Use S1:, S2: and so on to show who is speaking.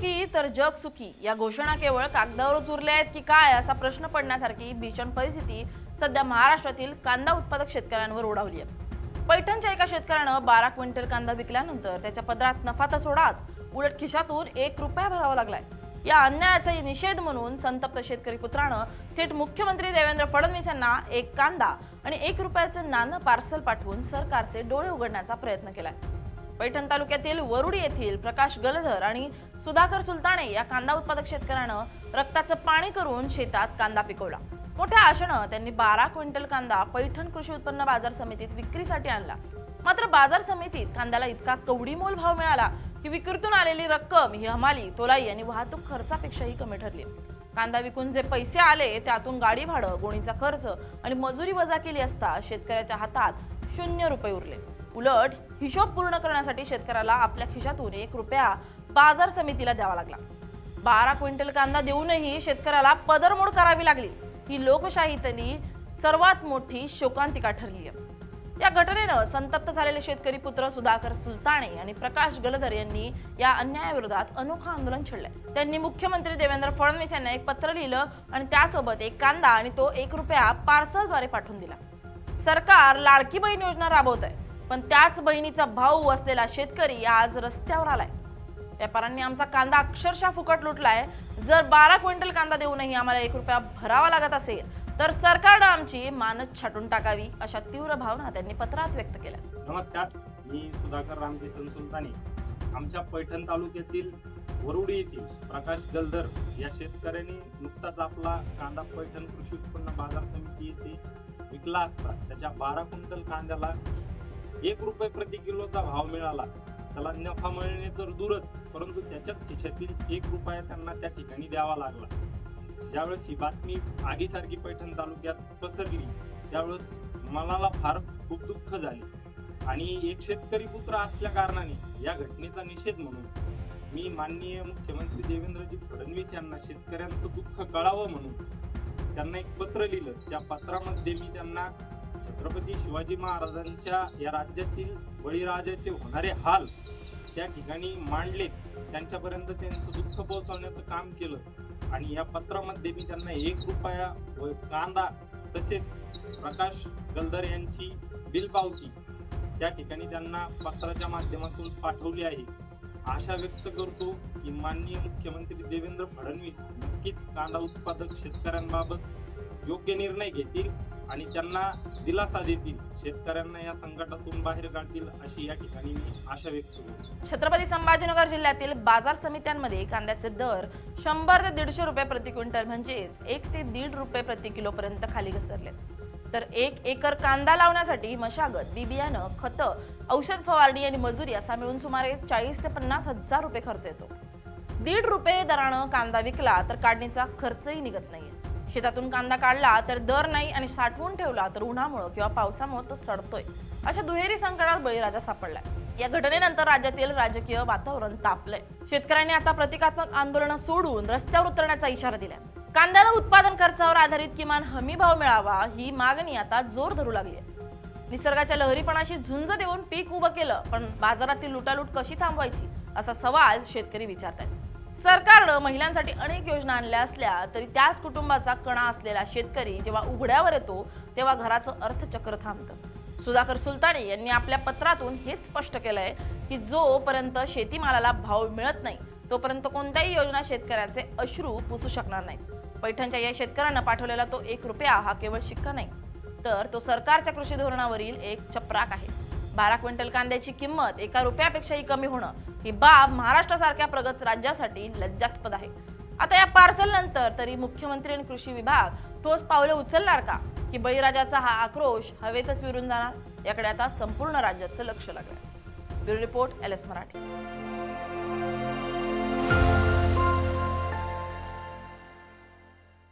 S1: सुखी तर जग सुखी या घोषणा केवळ कागदावरच उरल्या आहेत की काय असा प्रश्न पडण्यासारखी भीषण परिस्थिती सध्या महाराष्ट्रातील कांदा उत्पादक शेतकऱ्यांवर ओढावली आहे। पैठणच्या एका शेतकऱ्यानं 12 क्विंटल कांदा विकल्यानंतर त्याच्या पदरात नफा तर सोडाच, उलट खिशातून 1 रुपया भरावा लागलाय। या अन्यायाचा निषेध म्हणून संतप्त शेतकरी पुत्रानं थेट मुख्यमंत्री देवेंद्र फडणवीस यांना एक कांदा आणि 1 रुपयाचं नाणं पार्सल पाठवून सरकारचे डोळे उघडण्याचा प्रयत्न केलाय। पैठण तालुक्यातील वरुडी येथील प्रकाश गलधर आणि सुधाकर सुलताने या कांदा उत्पादक शेतकऱ्यानं रक्ताचं पाणी करून शेतात कांदा पिकवला। मोठ्या आशेनं त्यांनी 12 क्विंटल कांदा पैठण कृषी उत्पन्न बाजार समितीत विक्रीसाठी आणला। मात्र बाजार समितीत कांद्याला इतका कवडीमोल भाव मिळाला की विक्रीतून आलेली रक्कम ही हमाली, तोलाई आणि वाहतूक खर्चापेक्षाही कमी ठरली। कांदा विकून जे पैसे आले त्यातून गाडी भाडं, गोणीचा खर्च आणि मजुरी वजा केली असता शेतकऱ्याच्या हातात 0 रुपये उरले। उलट हिशोब पूर्ण करण्यासाठी शेतकऱ्याला आपल्या खिशातून 1 रुपया बाजार समितीला द्यावा लागला। 12 क्विंटल कांदा देऊनही शेतकऱ्याला पदरमोड करावी लागली। ही लोकशाहीतली सर्वात मोठी शोकांतिका ठरली आहे। या घटनेनं संतप्त झालेले शेतकरी पुत्र सुधाकर सुलताने आणि प्रकाश गलधर यांनी या अन्यायाविरोधात अनोखं आंदोलन छेडलंय। त्यांनी मुख्यमंत्री देवेंद्र फडणवीस यांना एक पत्र लिहिलं आणि त्यासोबत एक कांदा आणि तो 1 रुपया पार्सलद्वारे पाठवून दिला। सरकार लाडकी बहीण योजना राबवत आहे, पण त्याच बहिणीचा भाऊ असलेला शेतकरी आज रस्त्यावर आलाय। व्यापाऱ्यांनी आमचा कांदा अक्षरशः फुकट लुटलाय। जर 12 क्विंटल कांदा देऊनही आम्हाला 1 रुपया भरावा लागत असेल तर सरकारनं आमची मानच छाटून टाकावी, अशा तीव्र भावना त्यांनी पत्रात व्यक्त केल्या।
S2: नमस्कार, मी सुधाकर रामकिसन सुलताने। आमच्या पैठण तालुक्यातील वरुडी येथील प्रकाश गलधर या शेतकऱ्यांनी नुकताच आपला कांदा पैठण कृषी उत्पन्न बाजार समिती येथे विकला असता त्याच्या 12 क्विंटल कांद्याला 1 रुपये प्रति किलोचा भाव मिळाला। त्याला नफा मिळणे तर दूरच, परंतु त्याच्याच खिशातील 1 रुपया त्यांना त्या ठिकाणी द्यावा लागला। ज्यावेळेस ही बातमी आगीसारखी पैठण तालुक्यात पसरली त्यावेळेस मनाला फार खूप दुःख झाले आणि एक शेतकरी पुत्र असल्या कारणाने या घटनेचा निषेध म्हणून मी माननीय मुख्यमंत्री देवेंद्रजी फडणवीस यांना शेतकऱ्यांचं दुःख कळावं म्हणून त्यांना एक पत्र लिहिलं। त्या पत्रामध्ये मी त्यांना छत्रपती शिवाजी महाराजांच्या या राज्यातील बळीराजाचे होणारे हाल त्या ठिकाणी मांडले, त्यांच्यापर्यंत त्यांचं दुःख पोहोचवण्याचं काम केलं आणि या पत्रामध्ये मी त्यांना 1 रुपया व कांदा तसेच प्रकाश गलधर यांची बिल पावती त्या ठिकाणी त्यांना पत्राच्या माध्यमातून पाठवली आहे। आशा व्यक्त करतो की माननीय मुख्यमंत्री देवेंद्र फडणवीस नक्कीच कांदा उत्पादक शेतकऱ्यांबाबत योग्य निर्णय घेतील आणि त्यांना दिलासा देतील, शेतकऱ्यांना या संकटातून बाहेर काढतील अशी या ठिकाणी मी आशा व्यक्त करतो।
S1: छत्रपती संभाजीनगर जिल्ह्यातील बाजार समित्यांमध्ये कांद्याचे दर 100 ते 150 रुपये प्रति क्विंटल म्हणजेच 1 ते 1.5 रुपये प्रति किलो पर्यंत खाली घसरले। तर 1 एकर कांदा लावण्यासाठी मशागत, बियाणं, खतं, औषध फवारणी आणि मजुरी असा मिळून सुमारे 40 ते 50 हजार रुपये खर्च येतो। 1.5 रुपये दरानं कांदा विकला तर काढणीचा खर्चही निघत नाहीये। शेतातून कांदा काढला तर दर नाही आणि साठवून ठेवला तर उन्हामुळे किंवा पावसामुळे तो सडतोय। अशा दुहेरी संकटात बळीराजा सापडलाय। या घटनेनंतर राज्यातील राजकीय वातावरण तापलंय। शेतकऱ्यांनी आता प्रतिकात्मक आंदोलन सोडून रस्त्यावर उतरण्याचा इशारा दिलाय। कांद्याला उत्पादन खर्चावर आधारित किमान हमी भाव मिळावा ही मागणी आता जोर धरू लागली आहे। निसर्गाच्या लहरीपणाशी झुंज देऊन पीक उभं केलं, पण बाजारातील लुटालूट कशी थांबवायची असा सवाल शेतकरी विचारतात। सरकारनं महिलांसाठी अनेक योजना आणल्या असल्या तरी त्याच कुटुंबाचा कणा असलेला शेतकरी जेव्हा उघड्यावर येतो तेव्हा घराचं अर्थचक्र थांबतं। सुधाकर सुलताने यांनी आपल्या पत्रातून हेच स्पष्ट केलंय की जोपर्यंत शेतीमालाला भाव मिळत नाही तोपर्यंत कोणत्याही योजना शेतकऱ्याचे अश्रू पुसू शकणार नाही। पैठणच्या या शेतकऱ्यांना पाठवलेला तो 1 रुपया हा केवळ शिक्का नाही, तर तो सरकारच्या कृषी धोरणावरील एक चपराक आहे। 12 क्विंटल कांद्याची किंमत 1 रुपयापेक्षाही कमी होणं ही बाब महाराष्ट्रासारख्या प्रगत राज्यासाठी लज्जास्पद आहे। आता या पार्सल नंतर तरी मुख्यमंत्री आणि कृषी विभाग ठोस पावले उचलणार का, की बळीराजाचा हा आक्रोश हवेतच विरून जाणार? याकडे आता संपूर्ण राज्याचं लक्ष लागलंय। Bureau report LS Marathi.